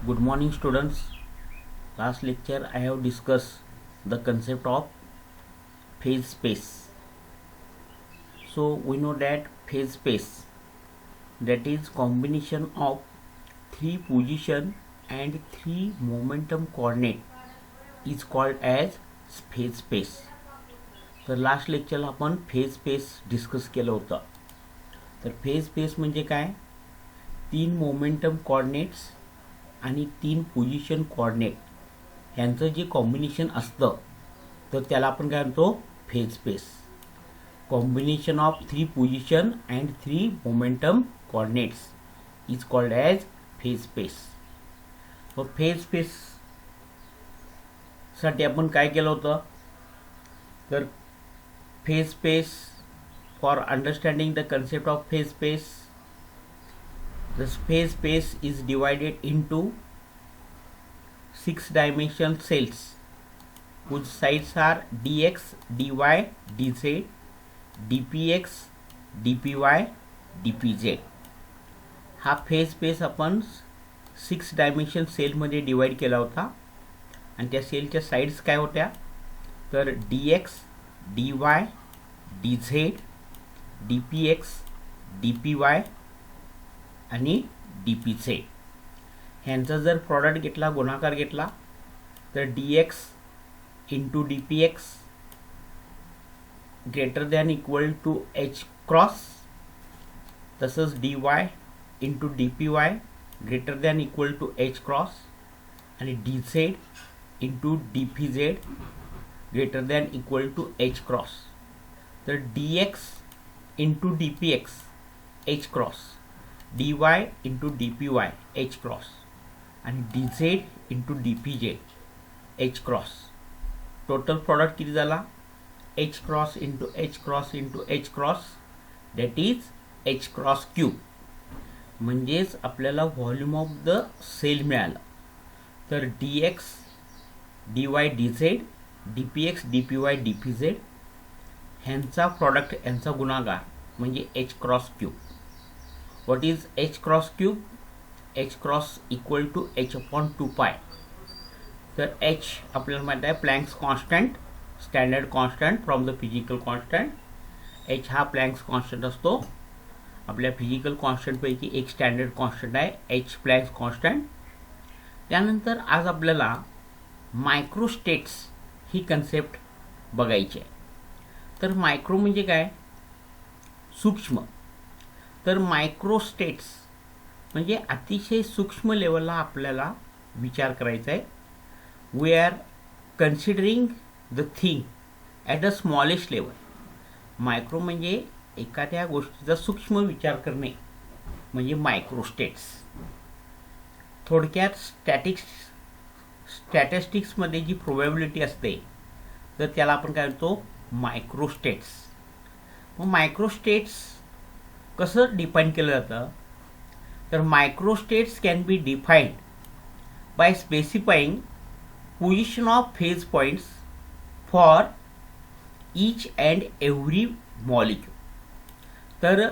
Good morning, students. Last lecture I have discussed the concept of phase space. So we know that phase space, that is combination of three position and three momentum coordinate, is called as phase space. तर last लेक्चरला आपण phase space discuss केलं होतं. तर phase space म्हणजे काय, तीन momentum coordinates आणि तीन पोझिशन कोऑर्डिनेट यांचं जे कॉम्बिनेशन असतं तर त्याला आपण काय म्हणतो, phase space. Combination of three position and three momentum coordinates is called as phase space. मग फेज स्पेससाठी आपण काय केलं होतं, तर phase space, for understanding the concept of phase space, the phase space is divided into 6-dimensional cells whose sides are dx, dy, dz, dpx, dpy, dpz. हा phase space आपण 6-dimensional सेलमध्ये divide केला होता आणि त्या सेलच्या साइड्स काय होत्या, तर dx, dy, dz, dpx, dpy आणि dpz. ह्यांचा जर प्रॉडक्ट घेतला, गुणाकार घेतला, तर dx into dpx greater than equal to h cross, तसंच dy into dpy greater than equal to h cross आणि dz into dpz greater than equal to h cross. तर dx into dpx h cross, dy into dpy h cross आणि dz into dpz h cross. Total product किती झाला, h cross into h cross into h cross, that is h cross cube. म्हणजेच आपल्याला volume of the sale मिळालं. तर dx, dy, dz, dpx, dpy, dpz ह्यांचा product, यांचा गुणाकार म्हणजे h cross cube. What is h cross cube? h cross equal to h upon 2 तर h आपल्याला माहिती आहे Planck's constant, standard constant from the physical constant. h हा Planck's constant असतो. आपल्या फिजिकल कॉन्स्टंटपैकी एक स्टँडर्ड कॉन्स्टंट आहे h प्लँक्स कॉन्स्टंट. त्यानंतर आज आपल्याला मायक्रोस्टेट्स ही कन्सेप्ट बघायची आहे. तर मायक्रो म्हणजे काय, सूक्ष्म. तर मायक्रोस्टेट्स म्हणजे अतिशय सूक्ष्म लेवलला आपल्याला विचार करायचा आहे. We are considering the thing at a smallest level. Micro म्हणजे एखाद्या गोष्टीचा सूक्ष्म विचार करणे म्हणजे मायक्रोस्टेट्स. थोडक्यात स्टॅटिस्टिक्समध्ये जी प्रोबॅबिलिटी असते तर त्याला आपण काय म्हणतो, मायक्रोस्टेट्स. मग मायक्रोस्टेट्स कसं डिफाईन केलं जातं, तर microstates can be defined by specifying position of phase points for each and every molecule. तर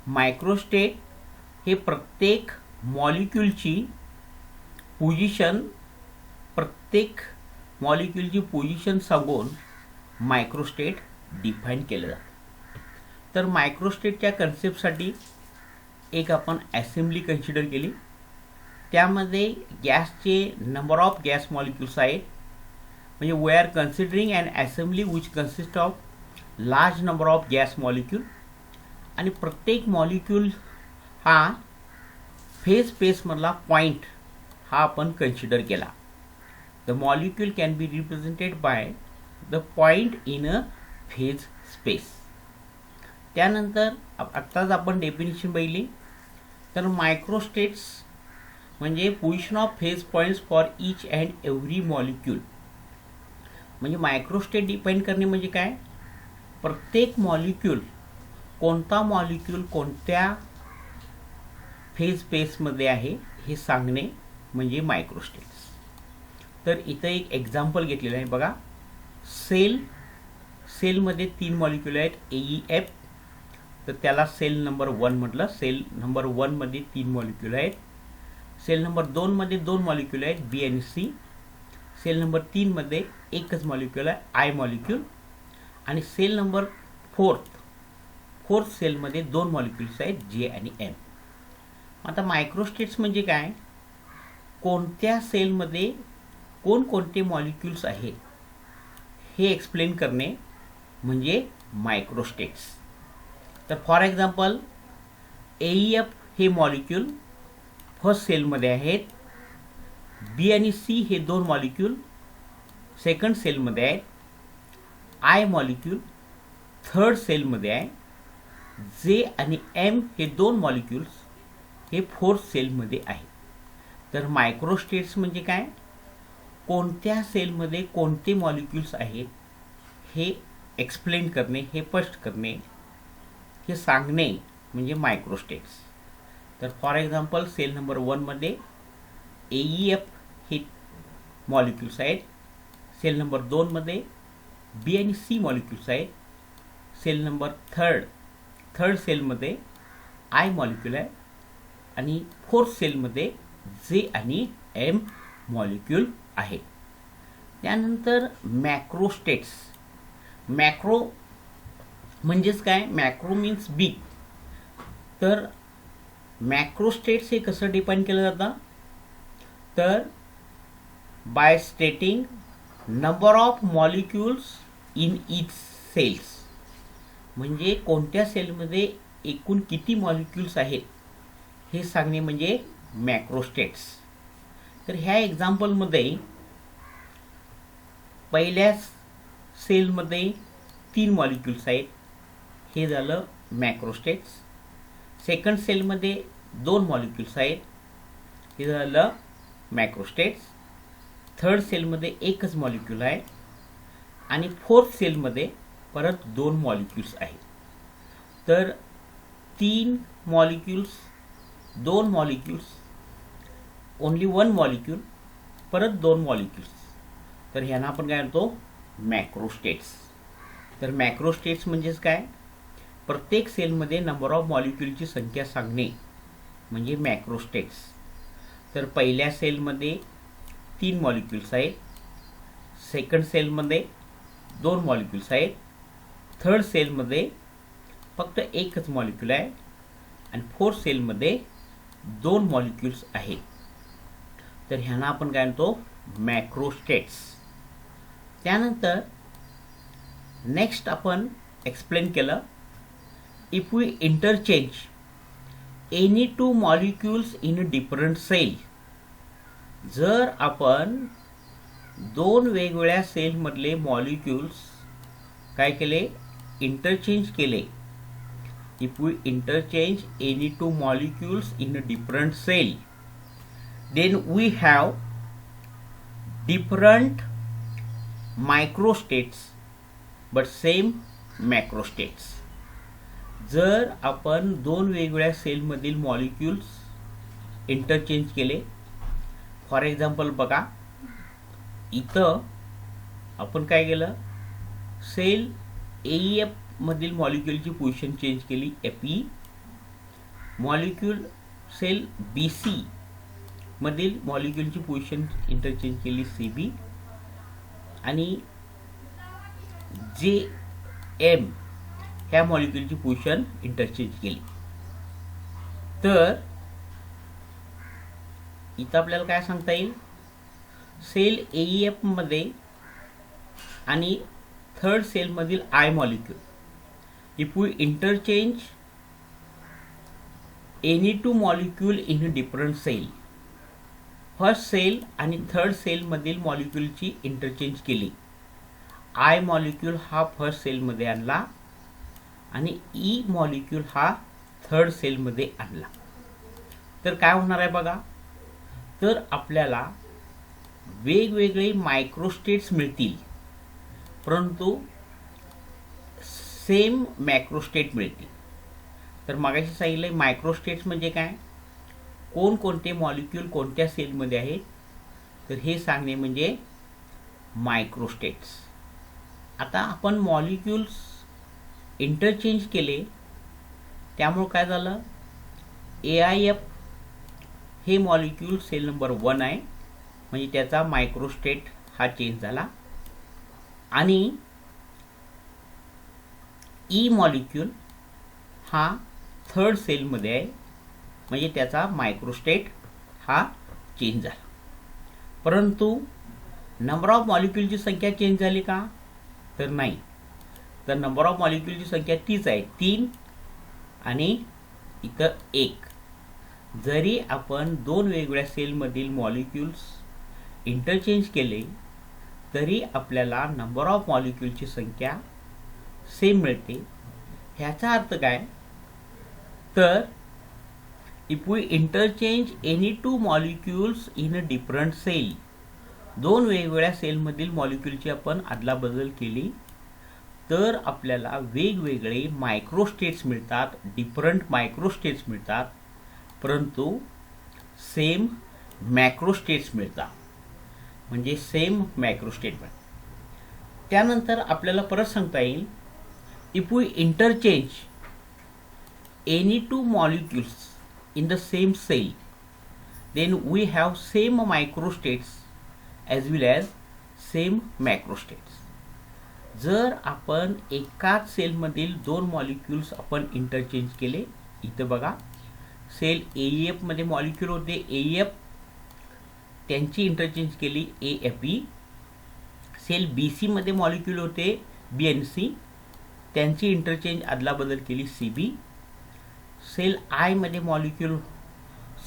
मायक्रोस्टेट हे प्रत्येक मॉलिक्यूलची पोझिशन, प्रत्येक मॉलिक्यूलची पोझिशन सांगून मायक्रोस्टेट डिफाईन केलं जातं. तर मायक्रोस्टेटच्या कन्सेप्टसाठी एक आपण असेंब्ली कन्सिडर केली. त्यामध्ये गॅसचे नंबर ऑफ गॅस मॉलिक्यूल्स आहेत. म्हणजे we are considering an assembly which consist of large number of gas molecule आणि प्रत्येक मॉलिक्यूल हा फेज स्पेसमधला पॉईंट हा आपण कन्सिडर केला. The molecule can be represented by the point in a phase space. त्यानंतर आत्ताच आपण डेफिनेशन बघितली. तर मायक्रोस्टेट्स म्हणजे position of phase points for each and every molecule. म्हणजे मायक्रोस्टेट डिफाईन करणे म्हणजे काय, प्रत्येक मॉलिक्यूल, कोणता मॉलिक्यूल कोणत्या फेज स्पेसमध्ये आहे हे सांगणे म्हणजे मायक्रोस्टेट्स. तर इथं एक एक्झाम्पल घेतलेलं आहे बघा. सेलमध्ये 3 मॉलिक्यूल आहेत AEF. तर त्याला सेल नंबर 1 म्हटलं. सेल नंबर 1 मध्ये 3 मॉलिक्यूल आहेत. सेल नंबर 2 मध्ये 2 मॉलिक्यूल आहेत, बी आणि सी. सेल नंबर 3 मध्ये एकच मॉलिक्यूल आहे, आय मॉलिक्यूल. आणि सेल नंबर फोर्थ सेलमध्ये 2 मॉलिक्यूल्स आहेत, जे आणि एम. आता मायक्रोस्टेट्स म्हणजे काय, कोणत्या सेलमध्ये कोणकोणते मॉलिक्यूल्स आहेत हे एक्सप्लेन करणे म्हणजे मायक्रोस्टेट्स. तर फॉर एक्झाम्पल एफ हे मॉलिक्यूल फर्स्ट सेलमध्ये आहेत, बी आणि सी हे 2 मॉलिक्यूल सेकंड सेलमध्ये आहेत, आय मॉलिक्यूल थर्ड सेलमध्ये आहे, जे आणि एम हे 2 मॉलिक्यूल्स हे फोर्थ सेलमध्ये आहे. तर मायक्रोस्टेट्स म्हणजे काय, कोणत्या सेलमध्ये कोणते मॉलिक्यूल्स आहेत हे एक्सप्लेन करणे, हे स्पष्ट करणे, हे सांगणे म्हणजे मायक्रोस्टेट्स. तर फॉर एक्झाम्पल सेल नंबर 1 मध्ये एफ हे मॉलिक्यूल्स आहेत, सेल नंबर 2 मध्ये बी आणि सी मॉलिक्यूल्स आहेत, सेल नंबर थर्ड सेलमध्ये आय मॉलिक्यूल आहे, आणि फोर्थ सेलमध्ये जे आणि एम मॉलिक्यूल आहे. त्यानंतर मॅक्रोस्टेट्स. मॅक्रो म्हणजेच काय, मॅक्रो मीन्स बिग. तर मॅक्रोस्टेट्स हे कसं डिफाईन केलं जातं, तर by stating number of molecules in each cells. म्हणजे कोणत्या सेलमध्ये एकूण किती मॉलिक्यूल्स आहेत हे सांगणे म्हणजे मॅक्रोस्टेट्स. तर ह्या एक्झाम्पलमध्ये पहिल्या सेलमध्ये 3 मॉलिक्यूल्स आहेत, हे झालं मॅक्रोस्टेट्स. सेकंड सेलमध्ये 2 मॉलिक्यूल्स आहेत, हे झालं मॅक्रोस्टेट्स. थर्ड सेलमध्ये एकच मॉलिक्यूल आहे, आणि फोर्थ सेलमध्ये परत 2 मॉलिक्यूल्स आहेत. तर 3 मॉलिक्यूल्स, 2 मॉलिक्यूल्स, ओनली 1 मॉलिक्यूल, परत 2 मॉलिक्यूल्स. तर ह्यांना आपण काय म्हणतो, मॅक्रोस्टेट्स. तर मॅक्रोस्टेट्स म्हणजेच काय, प्रत्येक सेलमध्ये नंबर ऑफ मॉलिक्यूलची संख्या सांगणे म्हणजे मॅक्रोस्टेट्स. तर पहिल्या सेलमध्ये 3 मॉलिक्यूल्स आहेत, सेकंड सेलमध्ये 2 मॉलिक्यूल्स आहेत, थर्ड सेलमध्ये फक्त एकच मॉलिक्यूल आहे, आणि फोर्थ सेलमध्ये 2 मॉलिक्यूल्स आहेत. तर ह्यांना आपण काय म्हणतो, मॅक्रोस्टेट्स. त्यानंतर नेक्स्ट आपण एक्सप्लेन केलं, if we interchange any 2 molecules in a different cell. जर आपण 2 वेगवेगळ्या सेलमधले मॉलिक्यूल्स काय केले, इंटरचेंज केले. If we interchange any 2 molecules in a different cell, then we have different microstates but same macrostates. जर आपण 2 वेगवेगळ्या सेलमधील मॉलिक्यूल्स इंटरचेंज केले, फॉर एक्झाम्पल बघा, इथं आपण काय केलं, सेल एफ मधील मॉलिक्यूलची पोझिशन चेंज केली, FE. Molecule cell B C मधील मॉलिक्यूलची पोझिशन इंटरचेंज केली, सीबी. आणि जे एम ह्या मॉलिक्यूलची पोझिशन इंटरचेंज केली. तर इथं आपल्याला काय सांगता येईल, सेल एफ मध्ये आणि थर्ड सेलमधील I molecule, if we interchange any 2 molecule in a different cell, first cell आणि थर्ड सेलमधील मॉलिक्यूलची इंटरचेंज केली. आय मॉलिक्यूल हा फर्स्ट सेलमध्ये आणला, आणि ई मॉलिक्यूल हा थर्ड सेलमध्ये आणला. तर काय होणार आहे बघा, तर आपल्याला वेगवेगळे मायक्रोस्टेट्स मिळतील, परंतु सेम मॅक्रोस्टेट मिळतील. तर मगाशी सांगितलं, मायक्रोस्टेट्स म्हणजे काय, कोणकोणते मॉलिक्यूल कोणत्या सेलमध्ये आहेत, तर हे सांगणे म्हणजे मायक्रोस्टेट्स. आता आपण मॉलिक्यूल्स इंटरचेंज केले, त्यामुळे काय झालं, एआयएफ हे मॉलिक्यूल सेल नंबर 1 आहे, म्हणजे त्याचा मायक्रोस्टेट हा चेंज झाला. आणि ई मॉलिक्यूल हा थर्ड सेलमध्ये आहे, म्हणजे त्याचा मायक्रोस्टेट हा चेंज झाला. परंतु नंबर ऑफ मॉलिक्यूलची संख्या चेंज झाली का? तर नाही. तर नंबर ऑफ मॉलिक्यूलची संख्या तीच आहे, 3 आणि इथं 1. जरी आपण दोन वेगवेगळ्या सेलमधील मॉलिक्यूल्स इंटरचेंज केले तरी आपल्याला नंबर ऑफ मॉलिक्यूलची संख्या सेम मिळते. ह्याचा अर्थ काय? तर if we interchange any two molecules in a different cell, दोन वेगवेगळ्या सेलमधील मॉलिक्यूलची आपण अदलाबदल केली तर आपल्याला वेगवेगळे मायक्रोस्टेट्स मिळतात, डिफरंट मायक्रोस्टेट्स मिळतात, परंतु सेम मॅक्रोस्टेट्स मिळतात, म्हणजे सेम मॅक्रोस्टेट मिळतात. त्यानंतर आपल्याला परत सांगता येईल, if we interchange any two molecules in the same cell then we have same microstates as well as same macrostates. जर आपण एकाच सेलमधील दोन मॉलिक्यूल्स आपण इंटरचेंज केले, इथं बघा सेल AEF मध्ये मॉलिक्यूल होते AEF, त्यांची इंटरचेंज केली AFE. सेल BC मध्ये मॉलिक्यूल होते BNC, त्यांची इंटरचेंज अदलाबदल केली CB. सेल I मध्ये मॉलिक्यूल,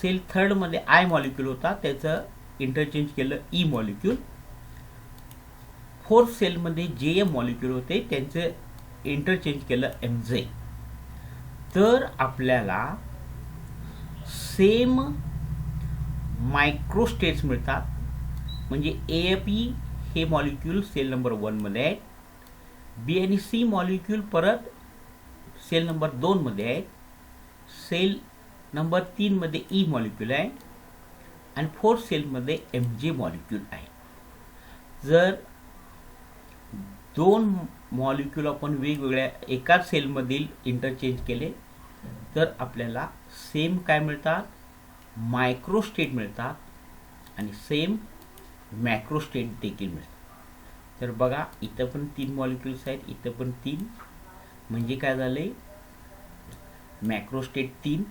सेल थर्ड मध्ये I मॉलिक्यूल होता, त्याचं इंटरचेंज केलं E मॉलिक्यूल. फोर्थ सेल मध्ये JM मॉलिक्यूल होते, त्यांचं इंटरचेंज केलं MJ. तर आपल्याला सेम मायक्रोस्टेट्स मिळतात, म्हणजे AFE हे मॉलिक्यूल सेल नंबर 1 मध्ये आहे, B आणि C मॉलिक्यूल परत सेल नंबर 2 मध्ये आहे, सेल नंबर 3 मध्ये E मॉलिक्यूल आहे आणि फोर्थ सेलमध्ये MJ मॉलिक्यूल आहे. जर दोन मॉलिक्यूल आपण वेगवेगळ्या एकाच सेलमधील इंटरचेंज केले तर आपल्याला सेम काय मिळतात? मायक्रोस्टेट मिळतात आणि सेम मॅक्रोस्टेट देखील मिळतात. तर बघा इथं पण 3 मॉलिक्यूल्स आहेत, इथं पण 3, म्हणजे काय झाले? मॅक्रोस्टेट 3,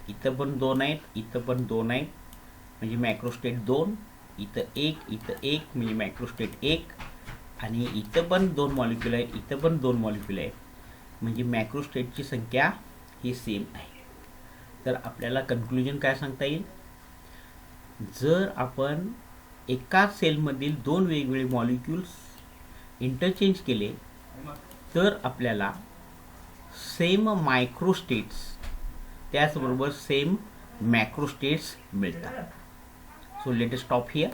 इथं पण 2 आहेत, इथं पण 2 आहेत, म्हणजे मॅक्रोस्टेट 2, इथं 1, इथं 1, म्हणजे मॅक्रोस्टेट 1, आणि इथं पण 2 मॉलिक्यूल आहेत, इथं पण 2 मॉलिक्यूल आहेत, म्हणजे मॅक्रोस्टेटची संख्या ही सेम आहे. तर आपल्याला कन्क्लुजन काय सांगता येईल? जर आपण एकाच सेलमधील दोन वेगवेगळे मॉलिक्यूल्स इंटरचेंज केले तर आपल्याला सेम मायक्रोस्टेट्स त्याचबरोबर सेम मॅक्रोस्टेट्स मिळतात. So let us stop here.